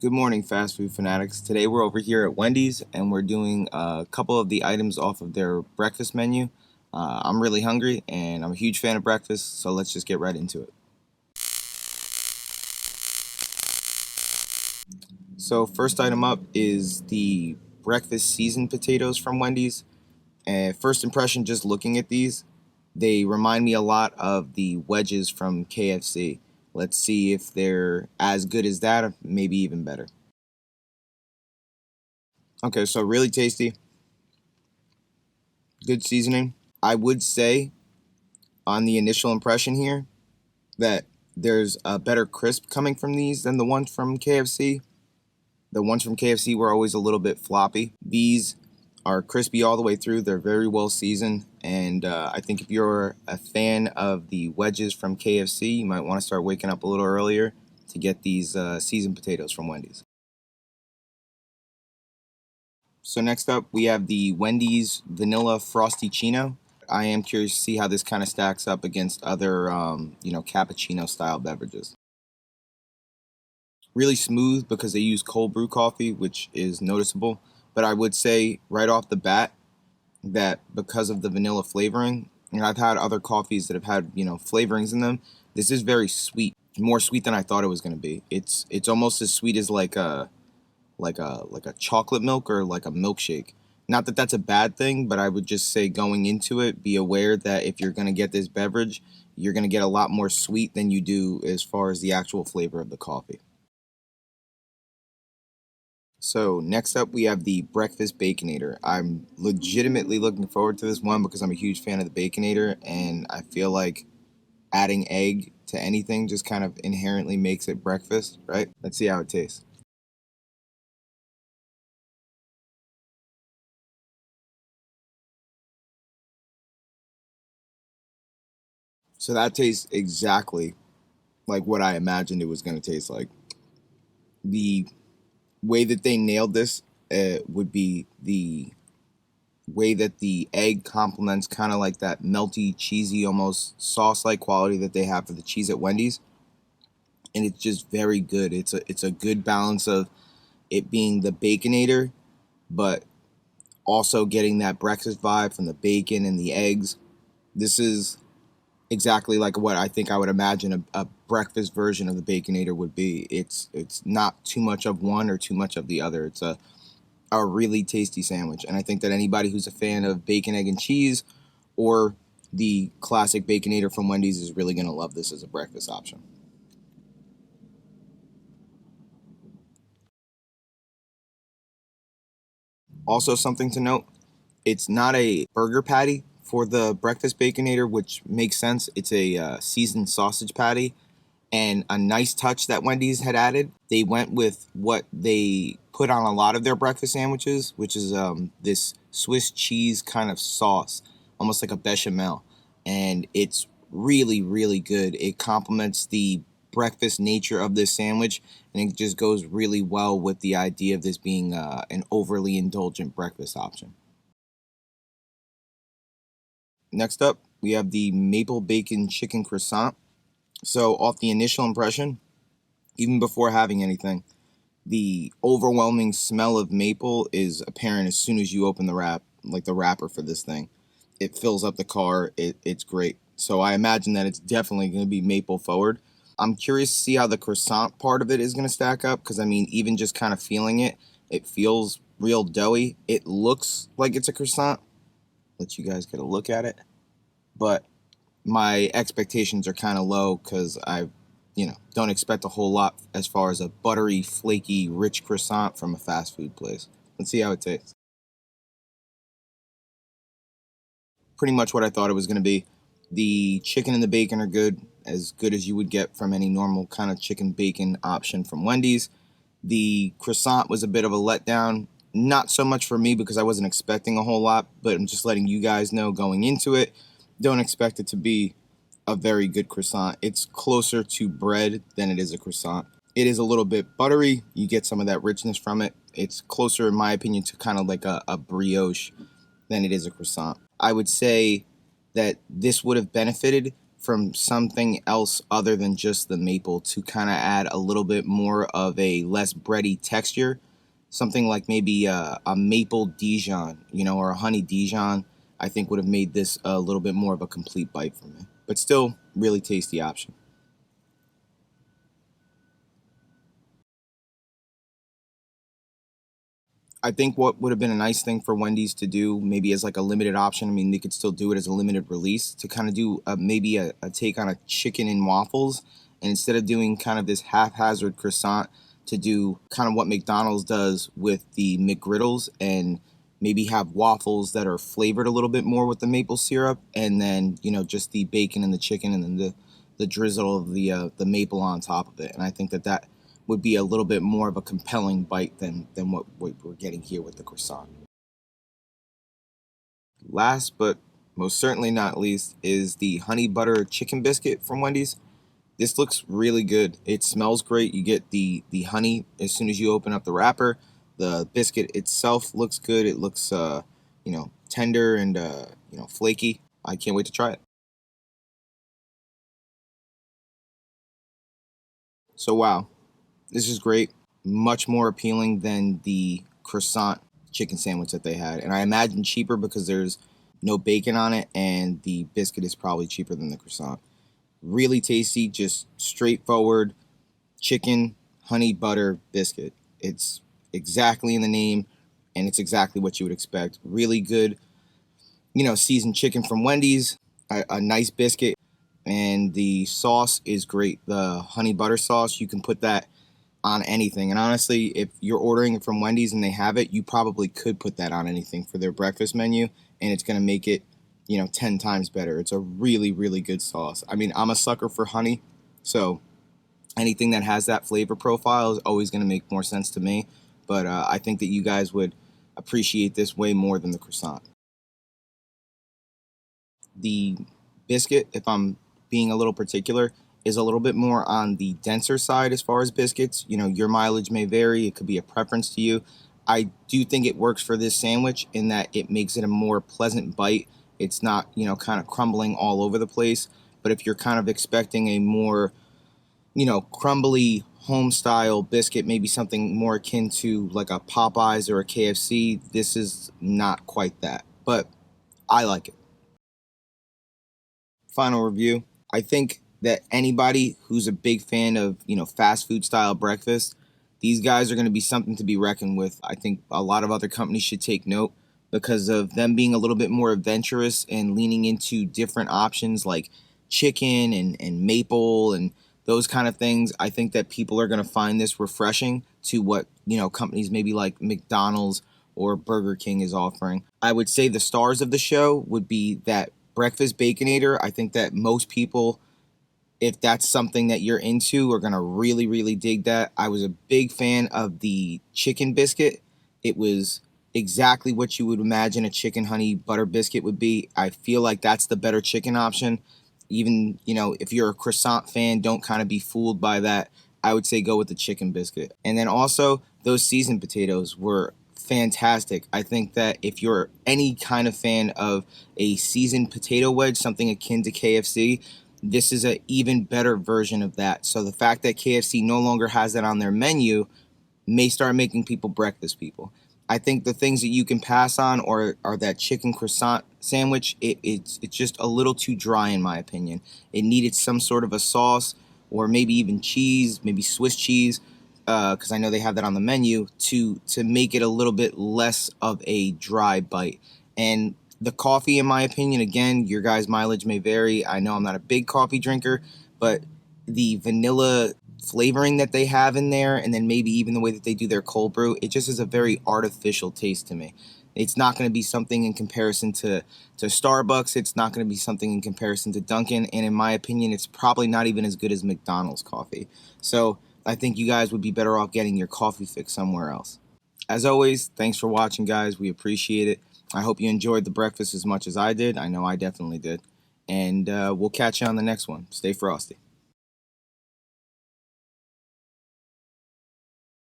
Good morning, fast food fanatics. Today we're over here at Wendy's and we're doing a couple of the items off of their breakfast menu. I'm really hungry and I'm a huge fan of breakfast, so let's just get right into it. So first item up is the breakfast seasoned potatoes from Wendy's. And first impression, just looking at these, they remind me a lot of the wedges from KFC. Let's see if they're as good as that or maybe even better. Okay, so really tasty, good seasoning. I would say on the initial impression here that there's a better crisp coming from these than the ones from KFC. The ones from KFC were always a little bit floppy. These are crispy all the way through. They're very well seasoned, and I think if you're a fan of the wedges from KFC, you might want to start waking up a little earlier to get these seasoned potatoes from Wendy's. So next up, we have the Wendy's Vanilla Frosty-ccino. I am curious to see how this kind of stacks up against other, cappuccino style beverages. Really smooth because they use cold brew coffee, which is noticeable. But I would say right off the bat that because of the vanilla flavoring, and I've had other coffees that have had flavorings in them. This is very sweet, more sweet than I thought it was going to be. It's almost as sweet as like a chocolate milk or like a milkshake. Not that that's a bad thing, but I would just say going into it, be aware that if you're going to get this beverage, you're going to get a lot more sweet than you do as far as the actual flavor of the coffee. So next up, we have the Breakfast Baconator. I'm legitimately looking forward to this one because I'm a huge fan of the Baconator, and I feel like adding egg to anything just kind of inherently makes it breakfast, right? Let's see how it tastes. So that tastes exactly like what I imagined it was going to taste like. The way that they nailed this would be the way that the egg complements kind of like that melty, cheesy, almost sauce-like quality that they have for the cheese at Wendy's, and it's just very good. It's a good balance of it being the Baconator, but also getting that breakfast vibe from the bacon and the eggs. This is exactly like what I think I would imagine a breakfast version of the Baconator would be. It's not too much of one or too much of the other. It's a really tasty sandwich, and I think that anybody who's a fan of bacon, egg, and cheese, or the classic Baconator from Wendy's is really going to love this as a breakfast option. Also, something to note, it's not a burger patty for the breakfast Baconator, which makes sense. It's a seasoned sausage patty. And a nice touch that Wendy's had added, they went with what they put on a lot of their breakfast sandwiches, which is this Swiss cheese kind of sauce, almost like a bechamel. And it's really, really good. It complements the breakfast nature of this sandwich, and it just goes really well with the idea of this being an overly indulgent breakfast option. Next up, we have the Maple Bacon Chicken Croissant. So, off the initial impression, even before having anything, the overwhelming smell of maple is apparent as soon as you open the the wrapper for this thing. It fills up the car. It's great. So I imagine that it's definitely going to be maple forward. I'm curious to see how the croissant part of it is going to stack up because I mean, even just kind of feeling it, it feels real doughy. It looks like it's a croissant. Let you guys get a look at it, but my expectations are kind of low because I don't expect a whole lot as far as a buttery, flaky, rich croissant from a fast food place. Let's see how it tastes. Pretty much what I thought it was going to be. The chicken and the bacon are good as you would get from any normal kind of chicken bacon option from Wendy's. The croissant was a bit of a letdown. Not so much for me because I wasn't expecting a whole lot, but I'm just letting you guys know going into it. Don't expect it to be a very good croissant. It's closer to bread than it is a croissant. It is a little bit buttery. You get some of that richness from it. It's closer, in my opinion, to kind of like a brioche than it is a croissant. I would say that this would have benefited from something else other than just the maple to kind of add a little bit more of a less bready texture. Something like maybe a maple Dijon, or a honey Dijon, I think would have made this a little bit more of a complete bite for me. But still, really tasty option. I think what would have been a nice thing for Wendy's to do, maybe as like a limited option. I mean, they could still do it as a limited release to kind of do maybe a take on a chicken and waffles, and instead of doing kind of this haphazard croissant, to do kind of what McDonald's does with the McGriddles and maybe have waffles that are flavored a little bit more with the maple syrup, and then just the bacon and the chicken, and then the drizzle of the maple on top of it. And I think that would be a little bit more of a compelling bite than what we're getting here with the croissant. Last but most certainly not least is the honey butter chicken biscuit from Wendy's. This looks really good. It smells great. You get the honey as soon as you open up the wrapper. The biscuit itself looks good. It looks tender and flaky. I can't wait to try it. So wow, this is great. Much more appealing than the croissant chicken sandwich that they had. And I imagine cheaper because there's no bacon on it, and the biscuit is probably cheaper than the croissant. Really tasty, just straightforward chicken honey butter biscuit. It's exactly in the name, and it's exactly what you would expect. Really good, seasoned chicken from Wendy's, a nice biscuit, and the sauce is great. The honey butter sauce, you can put that on anything. And honestly, if you're ordering it from Wendy's and they have it, you probably could put that on anything for their breakfast menu, and it's going to make it, 10 times better. It's a really, really good sauce. I mean, I'm a sucker for honey, so anything that has that flavor profile is always going to make more sense to me. But I think that you guys would appreciate this way more than the croissant. The biscuit, if I'm being a little particular, is a little bit more on the denser side as far as biscuits. Your mileage may vary. It could be a preference to you. I do think it works for this sandwich in that it makes it a more pleasant bite. It's not, kind of crumbling all over the place. But if you're kind of expecting a more, crumbly home style biscuit, maybe something more akin to like a Popeyes or a KFC, this is not quite that. But I like it. Final review. I think that anybody who's a big fan of, fast food style breakfast, these guys are going to be something to be reckoned with. I think a lot of other companies should take note because of them being a little bit more adventurous and leaning into different options like chicken and maple and those kind of things. I think that people are going to find this refreshing to what, companies maybe like McDonald's or Burger King is offering. I would say the stars of the show would be that breakfast Baconator. I think that most people, if that's something that you're into, are going to really, really dig that. I was a big fan of the chicken biscuit. It was exactly what you would imagine a chicken honey butter biscuit would be. I feel like that's the better chicken option. Even, if you're a croissant fan, don't kind of be fooled by that. I would say go with the chicken biscuit. And then also, those seasoned potatoes were fantastic. I think that if you're any kind of fan of a seasoned potato wedge, something akin to KFC, this is an even better version of that. So the fact that KFC no longer has that on their menu may start making people breakfast people. I think the things that you can pass on are that chicken croissant sandwich. It's just a little too dry in my opinion. It needed some sort of a sauce or maybe even cheese, maybe Swiss cheese, because I know they have that on the menu to make it a little bit less of a dry bite. And the coffee, in my opinion, again, your guys' mileage may vary. I know I'm not a big coffee drinker, but the vanilla flavoring that they have in there, and then maybe even the way that they do their cold brew, it just is a very artificial taste to me. It's not going to be something in comparison to Starbucks. It's not going to be something in comparison to Dunkin'. And in my opinion, it's probably not even as good as McDonald's coffee. So I think you guys would be better off getting your coffee fix somewhere else. As always, thanks for watching, guys. We appreciate it. I hope you enjoyed the breakfast as much as I did. I know I definitely did. And we'll catch you on the next one. Stay frosty.